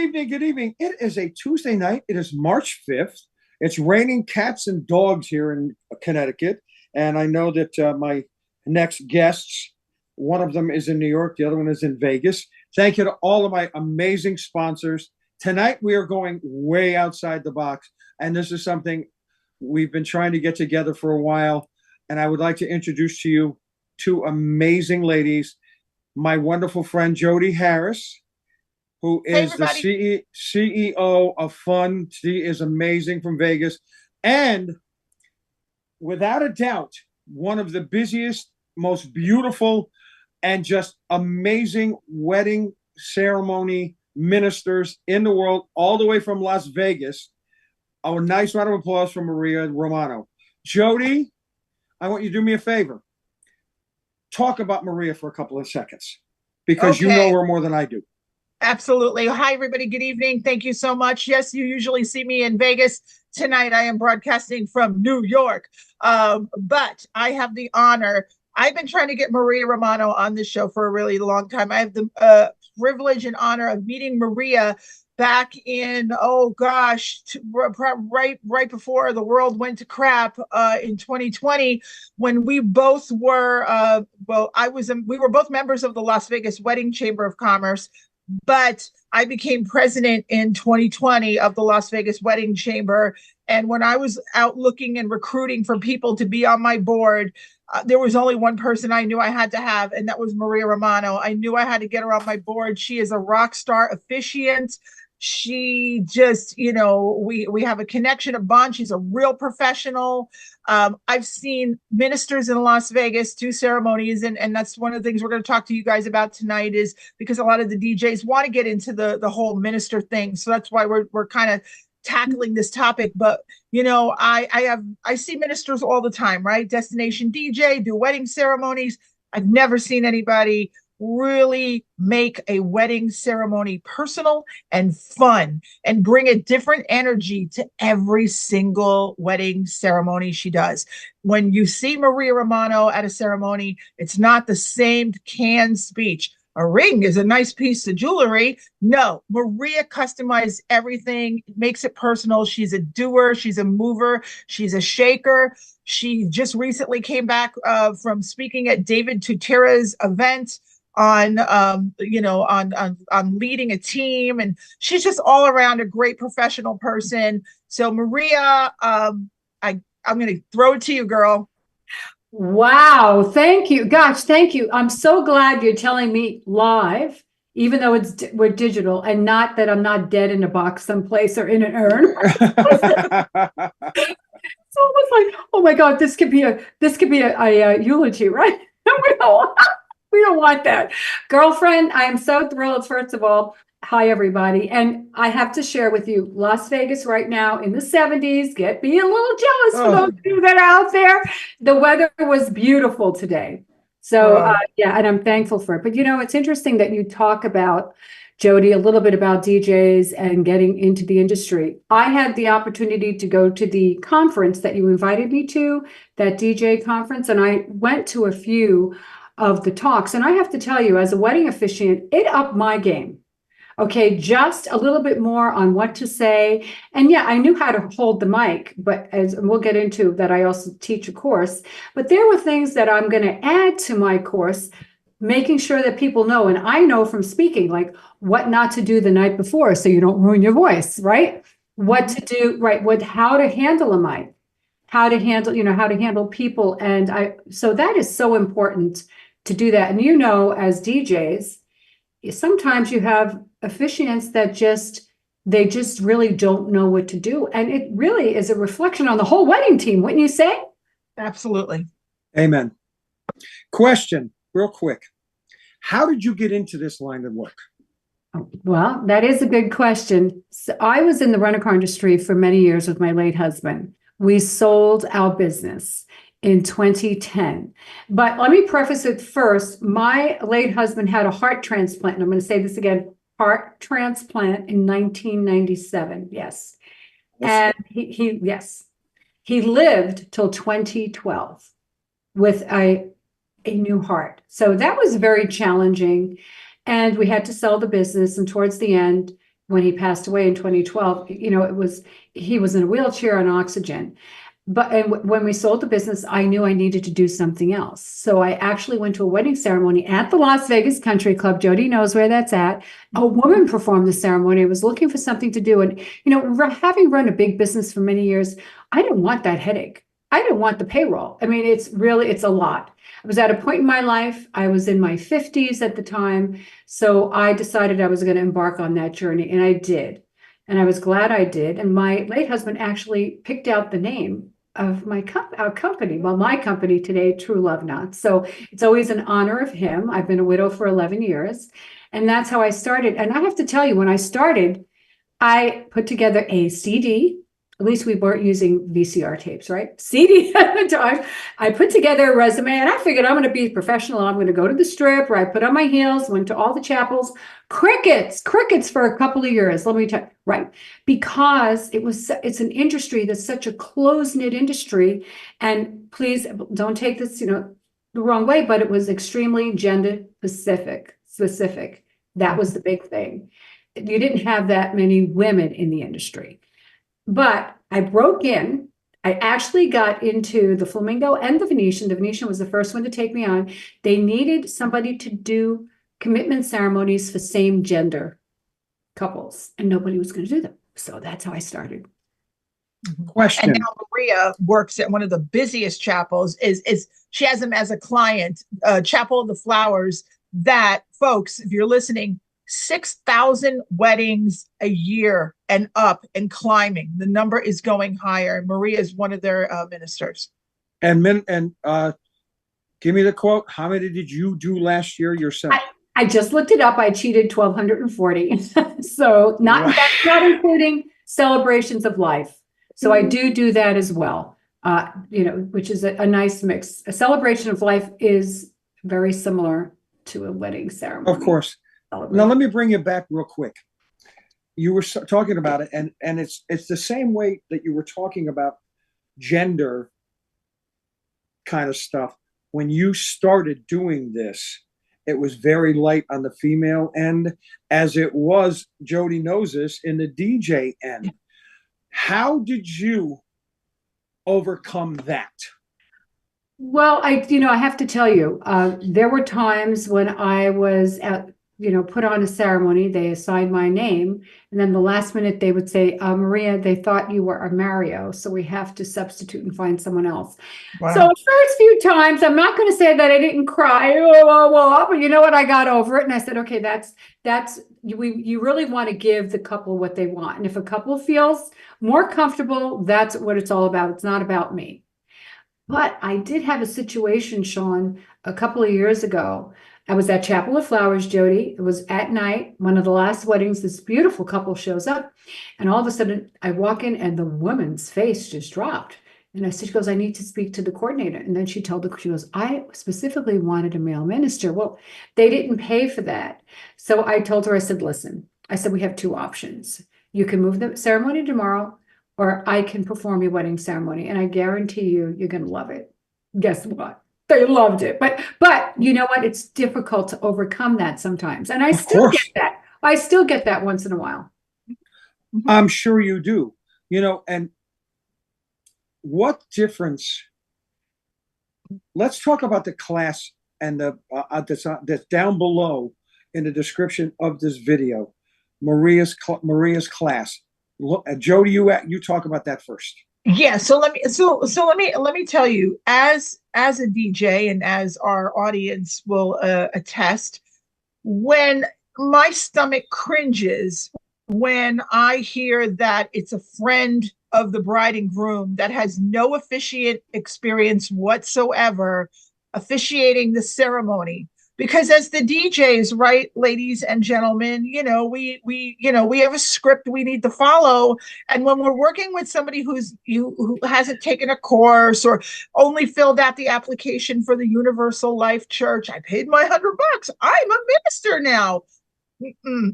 evening. Good evening. It is a Tuesday night. It is March 5th. It's raining cats and dogs here in Connecticut. And I know that my next guests, one of them is in New York, the other one is in Vegas. Thank you to all of my amazing sponsors. Tonight, we are going way outside the box. And this is something we've been trying to get together for a while. And I would like to introduce to you two amazing ladies. My wonderful friend, Jodi Harris, who is the CEO of Fun. She is amazing from Vegas. And without a doubt, one of the busiest, most beautiful, and just amazing wedding ceremony ministers in the world, all the way from Las Vegas. A nice round of applause for Maria Romano. Jodi, I want you to do me a favor. Talk about Maria for a couple of seconds, because you know her more than I do. Absolutely. Hi, everybody. Good evening. Thank you so much. Yes, you usually see me in Vegas. Tonight, I am broadcasting from New York. But I have the honor. I've been trying to get Maria Romano on this show for a really long time. I have the privilege and honor of meeting Maria back in, right before the world went to crap in 2020, when we both were, we were both members of the Las Vegas Wedding Chamber of Commerce, but I became president in 2020 of the Las Vegas Wedding Chamber. And when I was out looking and recruiting for people to be on my board, there was only one person I knew I had to have, and that was Maria Romano. I knew I had to get her on my board. She is a rock star officiant. She just, we have a connection, a bond. She's a real professional. I've seen ministers in Las Vegas do ceremonies, and that's one of the things we're going to talk to you guys about tonight, is because a lot of the DJs want to get into the whole minister thing. So that's why we're kind of tackling this topic. But I see ministers all the time, right? Destination DJ, do wedding ceremonies. I've never seen anybody really make a wedding ceremony personal and fun and bring a different energy to every single wedding ceremony she does. When you see Maria Romano at a ceremony, it's not the same canned speech. A ring is a nice piece of jewelry. No, Maria customized everything, makes it personal. She's a doer. She's a mover. She's a shaker. She just recently came back from speaking at David Tutera's event on leading a team, and she's just all around a great professional person. So Maria, I'm going to throw it to you, girl. Wow, thank you. Gosh, thank you. I'm so glad you're telling me live, even though we're digital, and not that I'm not dead in a box someplace or in an urn. It's almost like, oh my God, this could be a eulogy, right? We don't want that. Girlfriend, I am so thrilled. First of all, hi, everybody. And I have to share with you, Las Vegas right now in the 70s, get me a little jealous for those of you that are out there. The weather was beautiful today. So, and I'm thankful for it. But, it's interesting that you talk about, Jodi, a little bit about DJs and getting into the industry. I had the opportunity to go to the conference that you invited me to, that DJ conference, and I went to a few of the talks. And I have to tell you, as a wedding officiant, it upped my game. Okay, just a little bit more on what to say. And yeah, I knew how to hold the mic, but and we'll get into that, I also teach a course. But there were things that I'm going to add to my course, making sure that people know, and I know from speaking, like what not to do the night before so you don't ruin your voice, right? What to do, right? How to handle a mic, how to handle people. And so that is so important to do that. And as DJs, sometimes you have officiants that they just really don't know what to do. And it really is a reflection on the whole wedding team, wouldn't you say? Absolutely. Amen. Question, real quick. How did you get into this line of work? Well, that is a good question. So I was in the rental-car industry for many years with my late husband. We sold our business in 2010. But let me preface it first. My late husband had a heart transplant. And I'm going to say this again, heart transplant in 1997. Yes. And he lived till 2012 with a new heart. So that was very challenging. And we had to sell the business. And towards the end, when he passed away in 2012, he was in a wheelchair on oxygen. But when we sold the business, I knew I needed to do something else. So I actually went to a wedding ceremony at the Las Vegas Country Club. Jodi knows where that's at. A woman performed the ceremony. I was looking for something to do. And, having run a big business for many years, I didn't want that headache. I didn't want the payroll. I mean, it's a lot. I was at a point in my life, I was in my 50s at the time. So I decided I was going to embark on that journey, and I did. And I was glad I did. And my late husband actually picked out the name of our company. Well, my company today, True Love Knots. So it's always an honor of him. I've been a widow for 11 years. And that's how I started. And I have to tell you, when I started, I put together a CD. At least we weren't using VCR tapes, right? CD at the time. I put together a resume, and I figured I'm going to be professional. I'm going to go to the Strip, where I put on my heels, went to all the chapels. Crickets for a couple of years. Let me tell you, right? Because it's an industry that's such a close-knit industry. And please don't take this, the wrong way, but it was extremely gender specific. That was the big thing. You didn't have that many women in the industry. But I broke in. I actually got into the Flamingo and the Venetian. The Venetian was the first one to take me on. They needed somebody to do commitment ceremonies for same gender couples, and nobody was going to do them. So that's how I started. Question. And now Maria works at one of the busiest chapels. Is she has them as a client, Chapel of the Flowers, that, folks, if you're listening, 6,000 weddings a year and up and climbing. The number is going higher. Maria is one of their ministers. And give me the quote. How many did you do last year yourself? I just looked it up. I cheated 1,240. So that's not including celebrations of life. So I do that as well. Which is a nice mix. A celebration of life is very similar to a wedding ceremony. Of course. Now, let me bring you back real quick. You were talking about it, and it's the same way that you were talking about gender kind of stuff. When you started doing this, it was very light on the female end, as it was, Jodi knows this, in the DJ end. How did you overcome that? Well, I have to tell you, there were times when I was put on a ceremony, they assigned my name, and then the last minute they would say, Maria, they thought you were a Mario, so we have to substitute and find someone else. Wow. So the first few times, I'm not going to say that I didn't cry, but you know what, I got over it, and I said, okay, you really want to give the couple what they want, and if a couple feels more comfortable, that's what it's all about. It's not about me. But I did have a situation, Sean, a couple of years ago. I was at Chapel of Flowers, Jodi. It was at night, one of the last weddings. This beautiful couple shows up, and all of a sudden I walk in and the woman's face just dropped. And she goes, I need to speak to the coordinator. And then she goes, I specifically wanted a male minister. Well, they didn't pay for that. So I told her, I said, listen, we have two options. You can move the ceremony tomorrow, or I can perform your wedding ceremony. And I guarantee you're going to love it. Guess what? They loved it. But you know what? It's difficult to overcome that sometimes. And I still get that. I still get that once in a while. I'm sure you do. And what difference? Let's talk about the class and that's down below in the description of this video. Maria's class. Look, Jodi, you talk about that first. Yeah, so let me tell you, as a DJ and as our audience will attest, when my stomach cringes when I hear that it's a friend of the bride and groom that has no officiant experience whatsoever officiating the ceremony. Because as the DJs, right, ladies and gentlemen, we have a script we need to follow. And when we're working with somebody who hasn't taken a course or only filled out the application for the Universal Life Church, I paid my $100. I'm a minister now.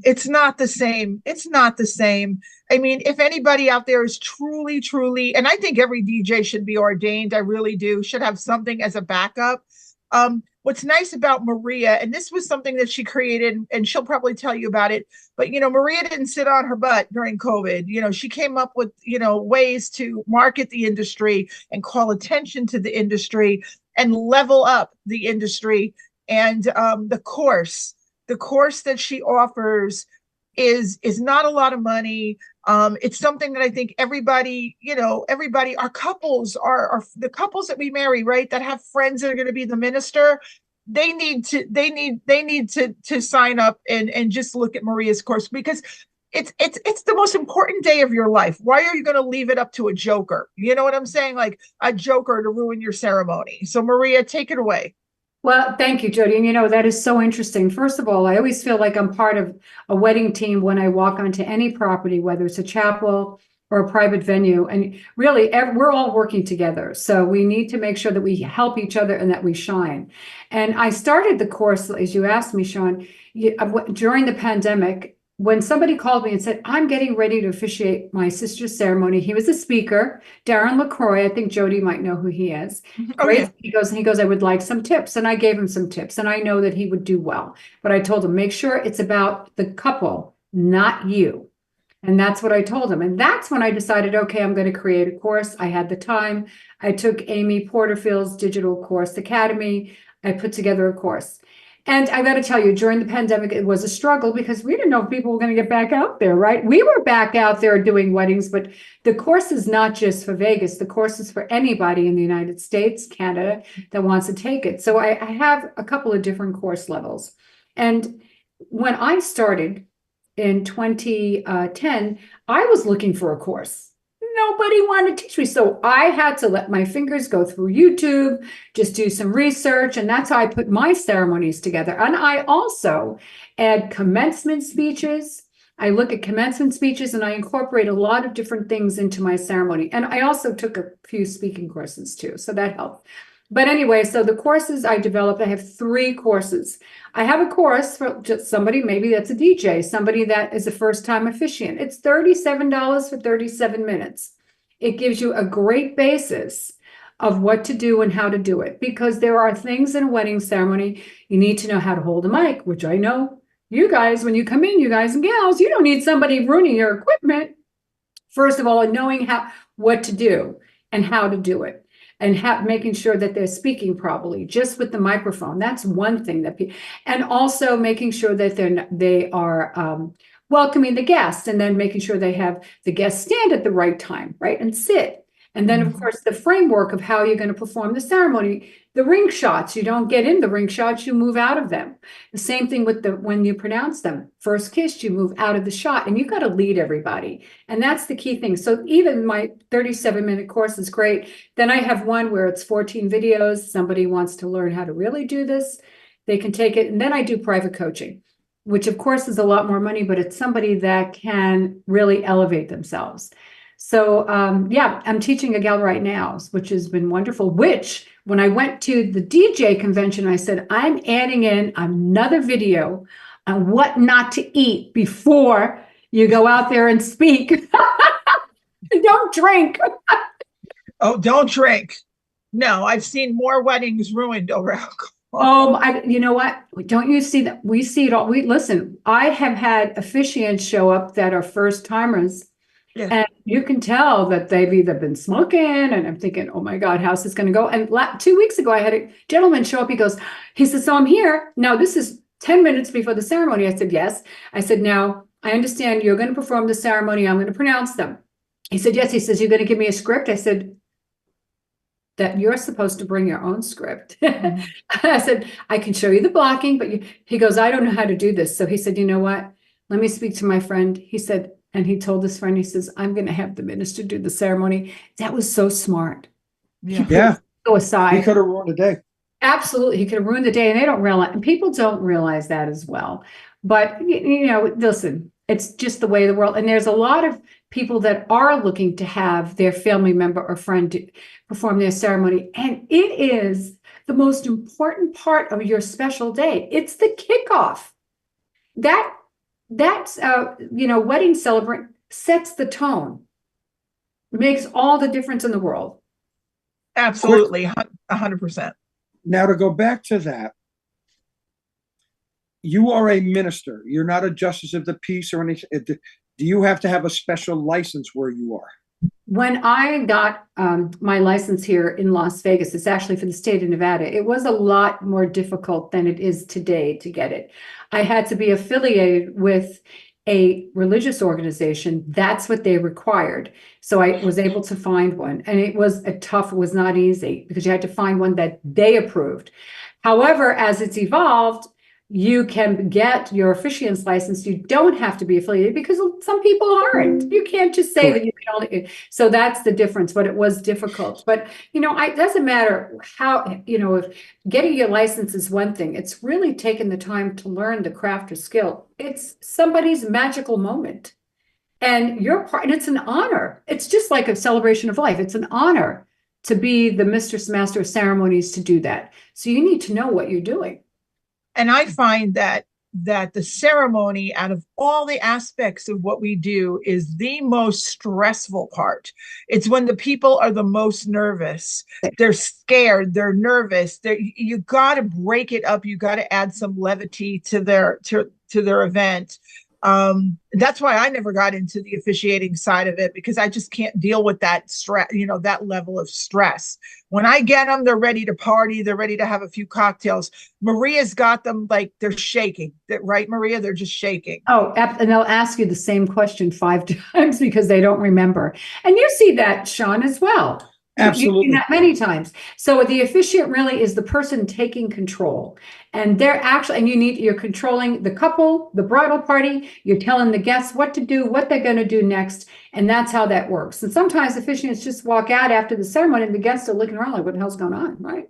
It's not the same. It's not the same. I mean, if anybody out there is truly, truly, and I think every DJ should be ordained, I really do, should have something as a backup. what's nice about Maria, and this was something that she created, and she'll probably tell you about it, but Maria didn't sit on her butt during COVID. She came up with, ways to market the industry and call attention to the industry and level up the industry. And the course that she offers is not a lot of money. It's something that I think everybody, our couples are the couples that we marry, right? That have friends that are going to be the minister. They need to sign up and just look at Maria's course, because it's the most important day of your life. Why are you going to leave it up to a joker? You know what I'm saying? Like a joker to ruin your ceremony. So Maria, take it away. Well, thank you, Jodi. And that is so interesting. First of all, I always feel like I'm part of a wedding team when I walk onto any property, whether it's a chapel or a private venue. And really, we're all working together. So we need to make sure that we help each other and that we shine. And I started the course, as you asked me, Sean, during the pandemic. When somebody called me and said, I'm getting ready to officiate my sister's ceremony. He was a speaker, Darren LaCroix. I think Jodi might know who he is. Oh, Great. yeah. He goes, I would like some tips. And I gave him some tips. And I know that he would do well. But I told him, make sure it's about the couple, not you. And that's what I told him. And that's when I decided, okay, I'm going to create a course. I had the time. I took Amy Porterfield's Digital Course Academy. I put together a course. And I got to tell you, during the pandemic, it was a struggle because we didn't know if people were going to get back out there, right? We were back out there doing weddings, but the course is not just for Vegas. The course is for anybody in the United States, Canada, that wants to take it. So I have a couple of different course levels. And when I started in 2010, I was looking for a course. Nobody wanted to teach me. So I had to let my fingers go through YouTube, just do some research. And that's how I put my ceremonies together. And I also add commencement speeches. I look at commencement speeches and I incorporate a lot of different things into my ceremony. And I also took a few speaking courses too. So that helped. But anyway, so the courses I developed, I have 3 courses. I have a course for just somebody, maybe that's a DJ, somebody that is a first-time officiant. It's $37 for 37 minutes. It gives you a great basis of what to do and how to do it, because there are things in a wedding ceremony. You need to know how to hold a mic, which I know you guys, when you come in, you guys and gals, you don't need somebody ruining your equipment. First of all, knowing what to do and how to do it. And making sure that they're speaking properly, just with the microphone. That's one thing and also making sure that they are welcoming the guests, and then making sure they have the guests stand at the right time, right, and sit. And then, of course, the framework of how you're going to perform the ceremony, the ring shots. You don't get in the ring shots, you move out of them. The same thing with when you pronounce them. First kiss, you move out of the shot, and you've got to lead everybody. And that's the key thing. So even my 37-minute course is great. Then I have one where it's 14 videos. Somebody wants to learn how to really do this, they can take it. And then I do private coaching, which of course is a lot more money, but it's somebody that can really elevate themselves. So yeah, I'm teaching a gal right now, which has been wonderful, which when I went to the DJ convention, I said, I'm adding in another video on what not to eat before you go out there and speak. Don't drink. Oh, don't drink. No, I've seen more weddings ruined over alcohol. Oh, you know what? Don't you see that? We see it all. Listen, I have had officiants show up that are first timers. Yeah. And you can tell that they've either been smoking, and I'm thinking, oh my God, how's this going to go? And 2 weeks ago, I had a gentleman show up. He says, so I'm here. Now, this is 10 minutes before the ceremony. I said, yes. I said, now, I understand you're going to perform the ceremony. I'm going to pronounce them. He said, yes. He says, you're going to give me a script? I said, that you're supposed to bring your own script. I said, I can show you the blocking, but he goes, I don't know how to do this. So he said, you know what? Let me speak to my friend. He said, and he told his friend, he says, I'm going to have the minister do the ceremony. That was so smart. Yeah. Go aside. He could have ruined the day. Absolutely. He could have ruined the day. And they don't realize, and people don't realize that as well. But, listen, it's just the way of the world. And there's a lot of people that are looking to have their family member or friend to perform their ceremony. And it is the most important part of your special day. It's the kickoff. That's wedding celebrant sets the tone. It makes all the difference in the world. Absolutely, 100%. Now, to go back to that, you are a minister. You're not a justice of the peace or anything. Do you have to have a special license where you are? When I got my license here in Las Vegas, it's actually for the state of Nevada. It was a lot more difficult than it is today to get it. I had to be affiliated with a religious organization. That's what they required. So I was able to find one, and it was not easy because you had to find one that they approved. However, as it's evolved, you can get your officiant's license. You don't have to be affiliated because some people aren't. You can't just say that you can only. So that's the difference. But it was difficult. But it doesn't matter how. If getting your license is one thing, it's really taking the time to learn the craft or skill. It's somebody's magical moment, and your part. And it's an honor. It's just like a celebration of life. It's an honor to be the mistress, master of ceremonies, to do that. So you need to know what you're doing. And I find that the ceremony, out of all the aspects of what we do, is the most stressful part. It's when the people are the most nervous. They're scared, they're nervous. You got to break it up. You got to add some levity to their event. That's why I never got into the officiating side of it, because I just can't deal with that stress, that level of stress. When I get them, they're ready to party. They're ready to have a few cocktails. Maria's got them like they're shaking. Right, Maria? They're just shaking. Oh, and they'll ask you the same question 5 times because they don't remember. And you see that, Sean, as well. Absolutely. You've seen that many times. So the officiant really is the person taking control. And they're actually, and you're controlling the couple, the bridal party. You're telling the guests what to do, what they're going to do next. And that's how that works. And sometimes officiants just walk out after the ceremony and the guests are looking around like, what the hell's going on, right?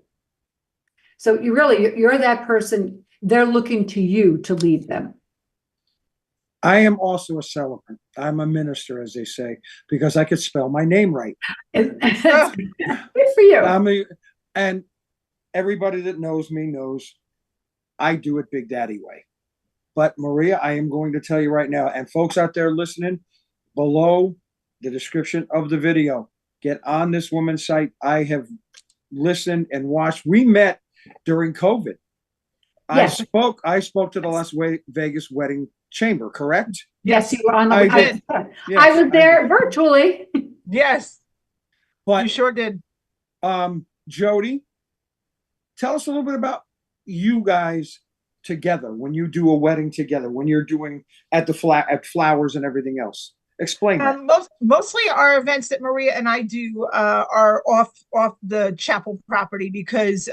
So you're that person. They're looking to you to lead them. I am also a celebrant. I'm a minister, as they say, because I could spell my name right. Good for you. And everybody that knows me knows I do it Big Daddy way. But Maria, I am going to tell you right now, and folks out there listening, below the description of the video, get on this woman's site. I have listened and watched. We met during COVID. Yes. I spoke to the Las Vegas wedding chamber, correct? Yes, you were on the. I did. Yes, I was there virtually. Yes, but you sure did. Jodi, tell us a little bit about you guys together when you do a wedding together, when you're doing at flowers and everything else. Explain that. Mostly our events that Maria and I do are off the chapel property because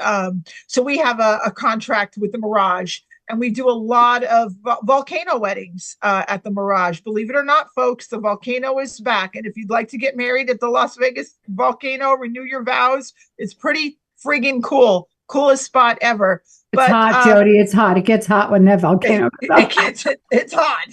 so we have a contract with the Mirage, and we do a lot of volcano weddings at the Mirage. Believe it or not, folks, the volcano is back. And if you'd like to get married at the Las Vegas volcano, renew your vows. It's pretty friggin' cool. Coolest spot ever. It's hot, Jodi. It's hot. It gets hot when that volcano. It's hot.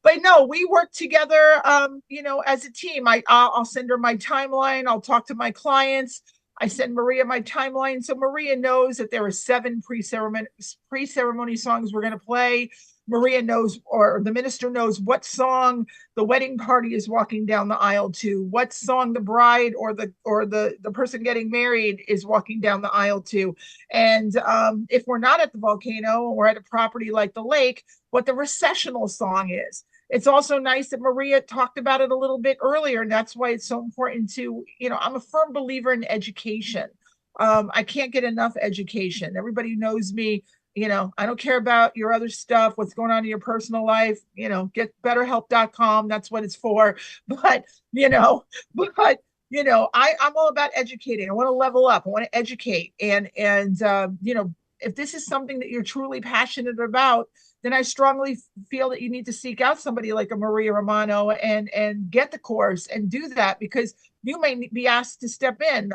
But no, we work together, as a team. I'll send her my timeline. I'll talk to my clients. I send Maria my timeline. So Maria knows that there are 7 pre-ceremony songs we're going to play. Maria knows, or the minister knows, what song the wedding party is walking down the aisle to, what song the bride or the person getting married is walking down the aisle to. And if we're not at the volcano and we're at a property like the lake, what the recessional song is. It's also nice that Maria talked about it a little bit earlier, and that's why it's so important to, I'm a firm believer in education. I can't get enough education. Everybody knows me. I don't care about your other stuff, what's going on in your personal life, get betterhelp.com. That's what it's for. But, I'm all about educating. I want to level up. I want to educate. And if this is something that you're truly passionate about, then I strongly feel that you need to seek out somebody like a Maria Romano and get the course and do that, because you may be asked to step in.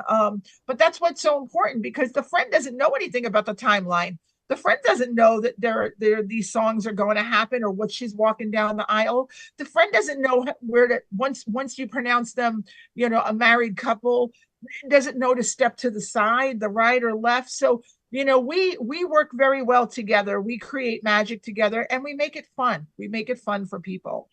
But that's what's so important, because the friend doesn't know anything about the timeline. The friend doesn't know that these songs are going to happen or what she's walking down the aisle. The friend doesn't know where to, once you pronounce them, a married couple, doesn't know to step to the side, the right or left. So, we work very well together. We create magic together, and we make it fun. We make it fun for people.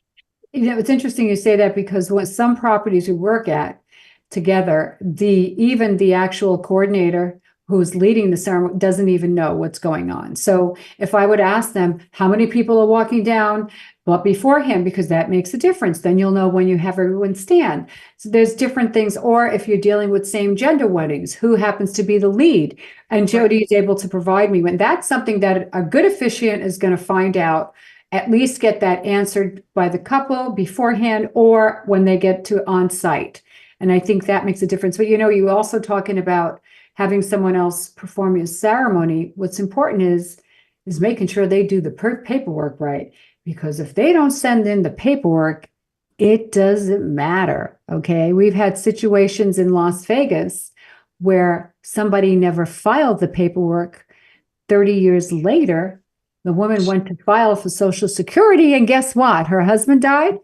It's interesting you say that, because when some properties we work at together, even the actual coordinator who's leading the ceremony doesn't even know what's going on. So if I would ask them how many people are walking down, but beforehand, because that makes a difference, then you'll know when you have everyone stand. So there's different things. Or if you're dealing with same gender weddings, who happens to be the lead? And Jodi is able to provide me when that's something that a good officiant is going to find out, at least get that answered by the couple beforehand or when they get to on site. And I think that makes a difference. But you also talking about having someone else perform your ceremony. What's important is making sure they do the paperwork right. Because if they don't send in the paperwork, it doesn't matter. Okay. We've had situations in Las Vegas where somebody never filed the paperwork. 30 years later, the woman went to file for Social Security, and guess what? Her husband died.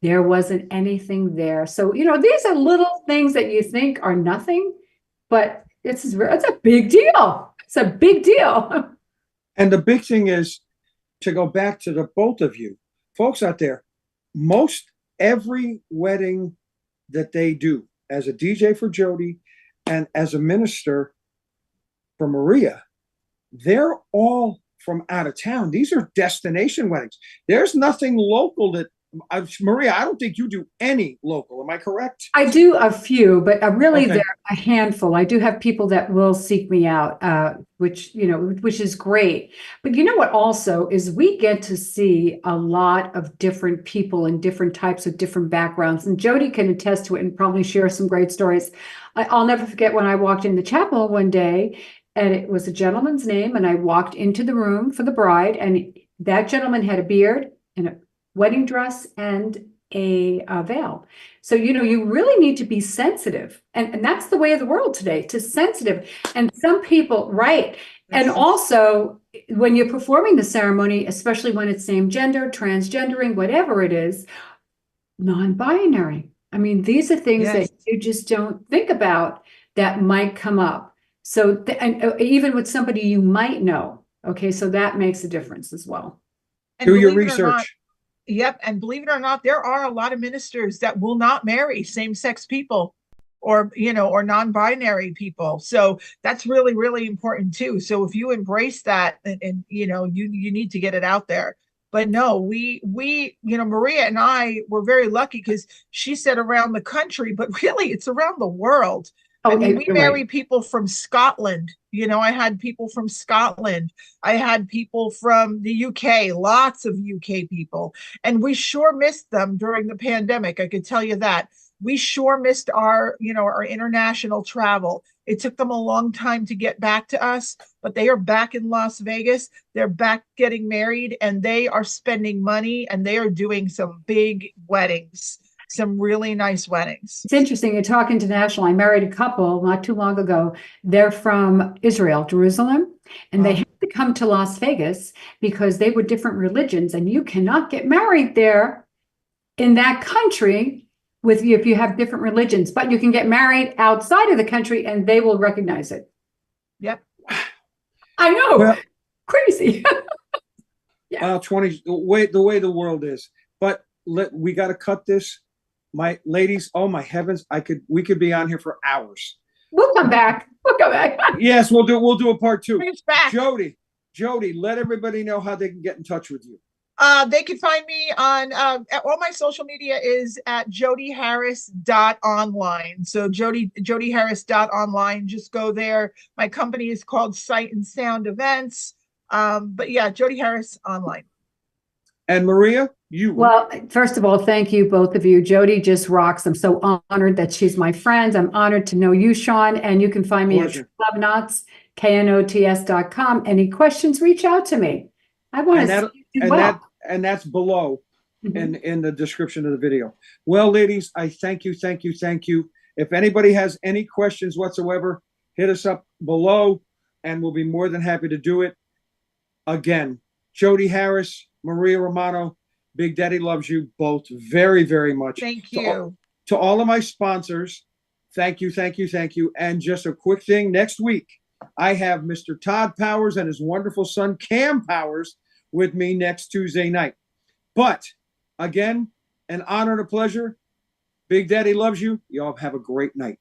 There wasn't anything there. So, these are little things that you think are nothing, but it's a big deal. It's a big deal. And the big thing is, to go back to the both of you folks out there, most every wedding that they do as a DJ for Jodi and as a minister for Maria, they're all from out of town. These are destination weddings. There's nothing local that Maria, I don't think you do any local. Am I correct? I do a few, but really Okay. they're a handful. I do have people that will seek me out, which is great. But you know what also is we get to see a lot of different people and different types of different backgrounds. And Jodi can attest to it and probably share some great stories. I'll never forget when I walked in the chapel one day and it was a gentleman's name. And I walked into the room for the bride and that gentleman had a beard and a wedding dress and a veil. So, you really need to be sensitive. And that's the way of the world today, to sensitive. And some people, right. And also when you're performing the ceremony, especially when it's same gender, transgendering, whatever it is, non-binary. I mean, these are things that you just don't think about that might come up. So, and even with somebody you might know. Okay. So that makes a difference as well. And do your research. Yep. And believe it or not, there are a lot of ministers that will not marry same-sex people or non-binary people. So that's really, really important too. So if you embrace that and you need to get it out there. But no, we Maria and I were very lucky because she said around the country, but really it's around the world. I mean, we marry people from Scotland. I had people from Scotland. I had people from the UK, lots of UK people. And we sure missed them during the pandemic. I could tell you that. We sure missed our international travel. It took them a long time to get back to us, but they are back in Las Vegas. They're back getting married and they are spending money and they are doing some big weddings. Some really nice weddings. It's interesting. You talk international. I married a couple not too long ago. They're from Israel, Jerusalem, and they had to come to Las Vegas because they were different religions, and you cannot get married there in that country if you have different religions, but you can get married outside of the country and they will recognize it. Yep. I know. Well, crazy. Yeah. 20 the way the world is. But we got to cut this. My ladies, oh my heavens, we could be on here for hours. We'll come back. Yes, we'll do a part 2. Bring us back. Jodi, let everybody know how they can get in touch with you. They can find me on all my social media is at jodiharris.online. So jodiharris.online. Just go there. My company is called Sight and Sound Events. But yeah, Jodi Harris online. And Maria, you. Well, first of all, thank you, both of you. Jodi just rocks. I'm so honored that she's my friend. I'm honored to know you, Sean. And you can find me at Knobnots, knots.com. Any questions, reach out to me. I want to see you well. And that's below in the description of the video. Well, ladies, I thank you. If anybody has any questions whatsoever, hit us up below and we'll be more than happy to do it. Again, Jodi Harris, Maria Romano, Big Daddy loves you both very, very much. Thank you. To all of my sponsors, thank you. And just a quick thing, next week, I have Mr. Todd Powers and his wonderful son, Cam Powers, with me next Tuesday night. But, again, an honor and a pleasure. Big Daddy loves you. Y'all have a great night.